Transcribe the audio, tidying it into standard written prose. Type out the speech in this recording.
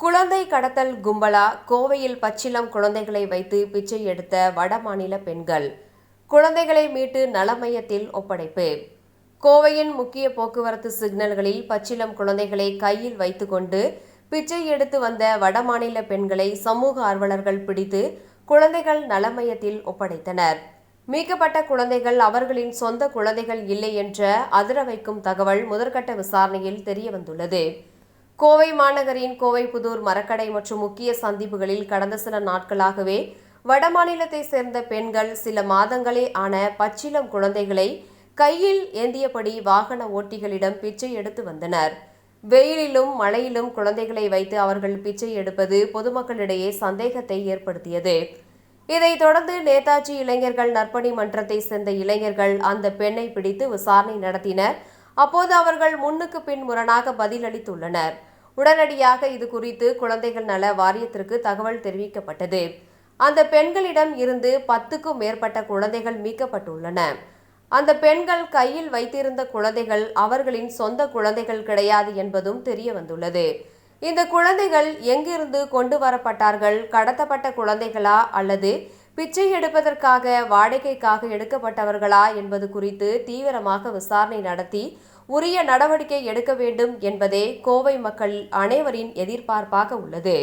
குழந்தை கடத்தல் கும்பலா கோவையில் பச்சிளம் குழந்தைகளை வைத்து பிச்சை எடுத்த வடமாநில பெண்கள் குழந்தைகளை மீட்டு நல மையத்தில் ஒப்படைப்பு. கோவையின் முக்கிய போக்குவரத்து சிக்னல்களில் பச்சிளம் குழந்தைகளை கையில் வைத்துக்கொண்டு பிச்சை எடுத்து வந்த வடமாநில பெண்களை சமூக ஆர்வலர்கள் பிடித்து குழந்தைகள் நல மையத்தில் ஒப்படைத்தனர். மீட்கப்பட்ட குழந்தைகள் அவர்களின் சொந்த குழந்தைகள் இல்லை என்ற அதிர வைக்கும் தகவல் முதற்கட்ட விசாரணையில் தெரியவந்துள்ளது. கோவை மாநகரின் கோவைப்புதூர் மரக்கடை மற்றும் முக்கிய சந்திப்புகளில் கடந்த சில நாட்களாகவே வடமாநிலத்தை சேர்ந்த பெண்கள் சில மாதங்களே ஆன பச்சிளம் குழந்தைகளை கையில் ஏந்தியபடி வாகன ஓட்டிகளிடம் பிச்சை எடுத்து வந்தனர். வெயிலிலும் மழையிலும் குழந்தைகளை வைத்து அவர்கள் பிச்சை எடுப்பது பொதுமக்களிடையே சந்தேகத்தை ஏற்படுத்தியது. இதைத் தொடர்ந்து நேதாஜி இளைஞர்கள் நற்பணி மன்றத்தை சேர்ந்த இளைஞர்கள் அந்த பெண்ணை பிடித்து விசாரணை நடத்தினர். அப்போது அவர்கள் முன்னுக்கு பின் முரணாக பதிலளித்துள்ளனர். உடனடியாக இது குறித்து குழந்தைகள் நல வாரியத்திற்கு தகவல் தெரிவிக்கப்பட்டது. அந்த பெண்களிடம் இருந்து 10க்கும் மேற்பட்ட குழந்தைகள் மீட்கப்பட்டுள்ளன. அந்த பெண்கள் கையில் வைத்திருந்த குழந்தைகள் அவர்களின் சொந்த குழந்தைகள் கிடையாது என்பதும் தெரிய வந்துள்ளது. இந்த குழந்தைகள் எங்கிருந்து கொண்டு வரப்பட்டார்கள்? கடத்தப்பட்ட குழந்தைகளா அல்லது பிச்சை எடுப்பதற்காக வாடகைக்காக எடுக்கப்பட்டவர்களா என்பது குறித்து தீவிரமாக விசாரணை நடத்தி உரிய நடவடிக்கை எடுக்க வேண்டும் என்பதே கோவை மக்கள் அனைவரின் எதிர்பார்ப்பாக உள்ளது.